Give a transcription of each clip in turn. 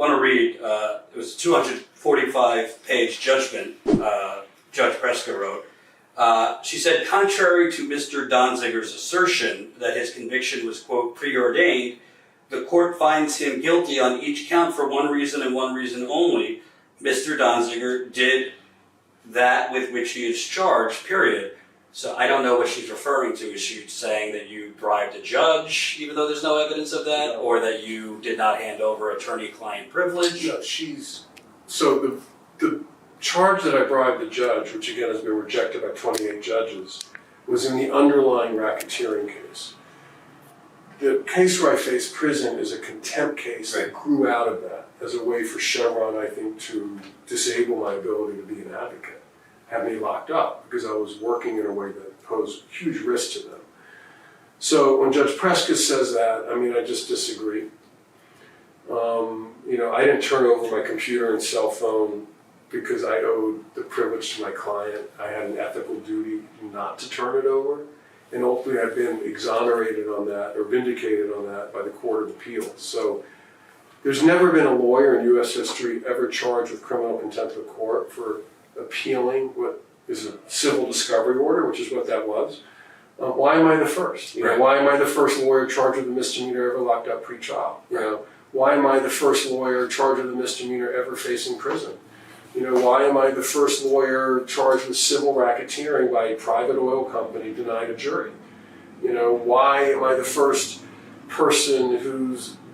want to read, it was a 245-page judgment Judge Preska wrote. She said, contrary to Mr. Donziger's assertion that his conviction was, quote, preordained, the court finds him guilty on each count for one reason and one reason only. Mr. Donziger did that with which he is charged, period. So I don't know what she's referring to. Is she saying that you bribed a judge, even though there's no evidence of that, or that you did not hand over attorney-client privilege? No, so the charge that I bribed the judge, which again has been rejected by 28 judges, was in the underlying racketeering case. The case where I faced prison is a contempt case that grew out of that as a way for Chevron, I think, to disable my ability to be an advocate, have me locked up because I was working in a way that posed huge risk to them. So when Judge Preska says that, I mean, I just disagree. I didn't turn over my computer and cell phone because I owed the privilege to my client. I had an ethical duty not to turn it over. And ultimately I've been exonerated on that or vindicated on that by the Court of Appeals. So there's never been a lawyer in U.S. history ever charged with criminal contempt of court for appealing what is a civil discovery order, which is what that was. Why am I the first? Why am I the first lawyer charged with a misdemeanor ever locked up pre-trial? Why am I the first lawyer charged with a misdemeanor ever facing prison? Why am I the first lawyer charged with civil racketeering by a private oil company denied a jury? Why am I the first person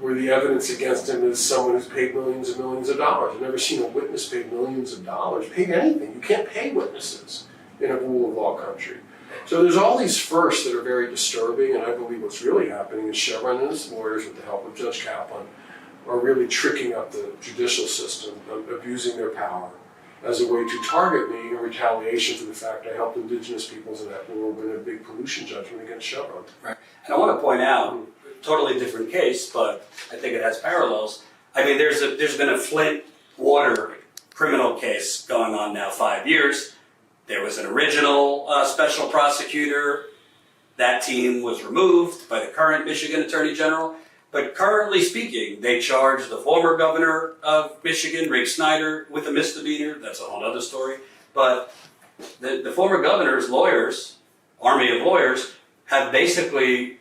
where the evidence against him is someone who's paid millions and millions of dollars? I've never seen a witness paid millions of dollars, paid anything. You can't pay witnesses in a rule of law country. So there's all these firsts that are very disturbing, and I believe what's really happening is Chevron and its lawyers, with the help of Judge Kaplan, are really tricking up the judicial system, abusing their power as a way to target me in retaliation for the fact I helped indigenous peoples in Ecuador win a big pollution judgment against Chevron. Right. And I want to point out, totally different case, but I think it has parallels. I mean, there's been a Flint water criminal case going on now 5 years. There was an original special prosecutor. That team was removed by the current Michigan Attorney General. But currently speaking, they charged the former governor of Michigan, Rick Snyder, with a misdemeanor. That's a whole other story. But the former governor's lawyers, army of lawyers, have basically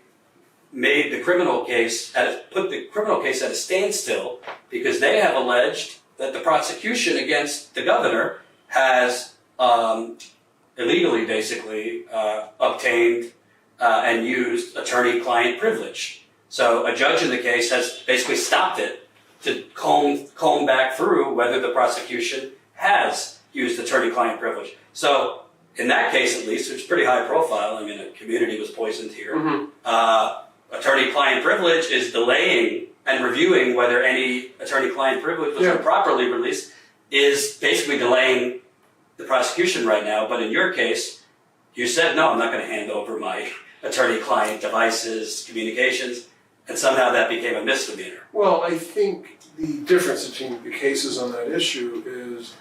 made the criminal case, put the criminal case at a standstill because they have alleged that the prosecution against the governor has illegally, basically, obtained and used attorney-client privilege. So a judge in the case has basically stopped it to comb back through whether the prosecution has used attorney-client privilege. So in that case, at least, which is pretty high profile, I mean, a community was poisoned here. Attorney-client privilege is delaying and reviewing whether any attorney-client privilege was improperly released, is basically delaying the prosecution right now. But in your case, you said, no, I'm not going to hand over my attorney-client devices, communications, and somehow that became a misdemeanor. Well, I think the difference between the cases on that issue is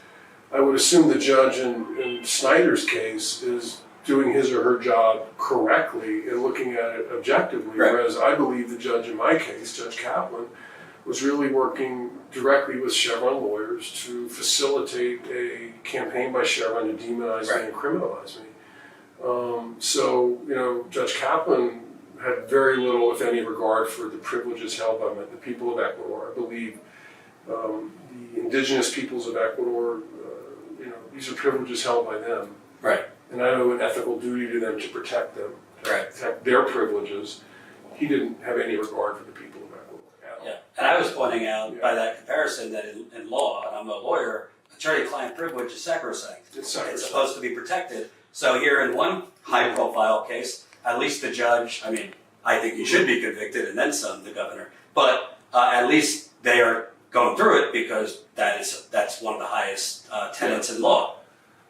I would assume the judge in Snyder's case is doing his or her job correctly and looking at it objectively, whereas I believe the judge in my case, Judge Kaplan, was really working directly with Chevron lawyers to facilitate a campaign by Chevron to demonize me and criminalize me. Judge Kaplan had very little, if any, regard for the privileges held by the people of Ecuador. I believe the indigenous peoples of Ecuador, these are privileges held by them. Right. And I owe an ethical duty to them to protect them, to protect their privileges. He didn't have any regard for the people of Ecuador at all. Yeah, and I was pointing out by that comparison that in law, and I'm a lawyer, attorney-client privilege is sacrosanct. It's sacrosanct. It's supposed to be protected. So here in one high-profile case, at least the judge, I mean, I think he should be convicted and then some, the governor, but at least they are going through it because that's one of the highest tenets in law.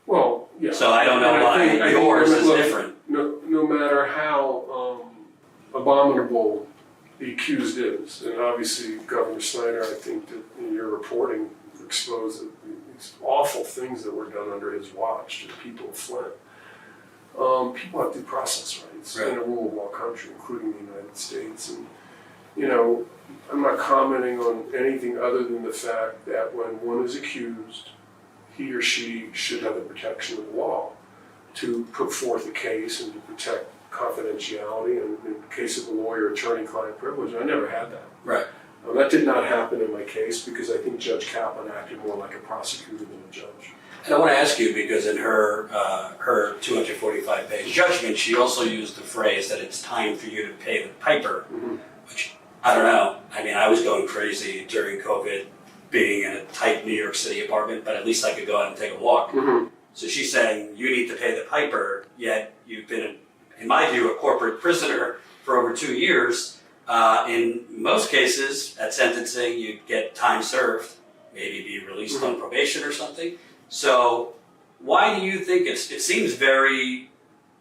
Well, yeah. So I don't know why yours is different. No matter how abominable the accused is, and obviously Governor Snyder, I think that in your reporting exposed these awful things that were done under his watch to the people of Flint. People have due process rights in a rule of law country, including the United States. And you know, I'm not commenting on anything other than the fact that when one is accused, he or she should have the protection of the law to put forth a case and to protect confidentiality and in the case of a lawyer, attorney-client privilege. I never had that. Right. That did not happen in my case because I think Judge Kaplan acted more like a prosecutor than a judge. And I want to ask you, because in her 245-page judgment, she also used the phrase that it's time for you to pay the piper, which, I don't know. I mean, I was going crazy during COVID, being in a tight New York City apartment, but at least I could go out and take a walk. So she's saying, you need to pay the piper, yet you've been, in my view, a corporate prisoner for over 2 years. In most cases, at sentencing, you'd get time served, maybe be released on probation or something. So why do you think it seems very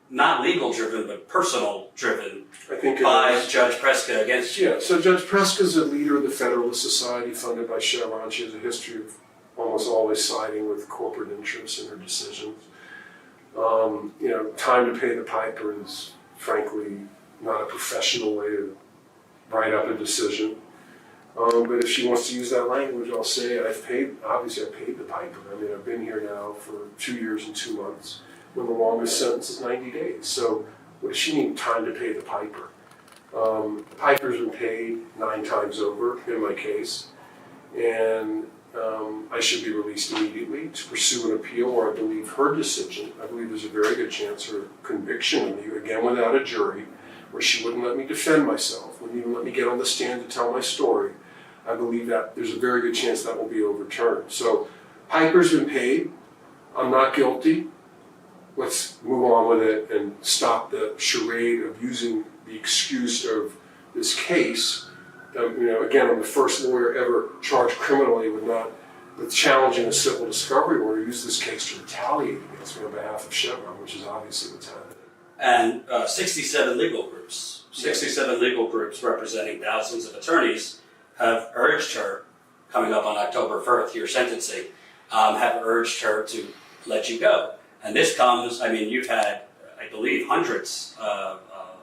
not legal driven, but personal driven I think by Judge Preska against you? Yeah, so Judge Preska is a leader of the Federalist Society funded by Chevron. She has a history of almost always siding with corporate interests in her decisions. You know, time to pay the piper is frankly not a professional way to write up a decision. But if she wants to use that language, I'll say obviously I paid the piper. I mean, I've been here now for 2 years and 2 months, when the longest sentence is 90 days. So what does she need time to pay the piper? The piper's been paid 9 times over in my case, and I should be released immediately to pursue an appeal where I believe her decision. I believe there's a very good chance her conviction of me, again without a jury, where she wouldn't let me defend myself, wouldn't even let me get on the stand to tell my story. I believe that there's a very good chance that will be overturned. So piper's been paid. I'm not guilty. Let's move on with it and stop the charade of using the excuse of this case. You know, again, I'm the first lawyer ever charged criminally with challenging a civil discovery order, use this case to retaliate against me on behalf of Chevron, which is obviously what's happening. And 67 legal groups, 67 legal groups representing thousands of attorneys have urged her, coming up on October 1st, your sentencing, have urged her to let you go. And this comes, I mean, you've had, I believe, hundreds of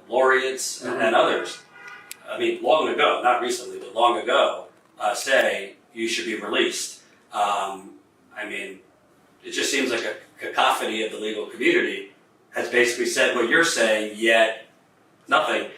laureates and others, I mean, long ago, not recently, but long ago, say you should be released. I mean, it just seems like a cacophony of the legal community has basically said what you're saying, yet nothing.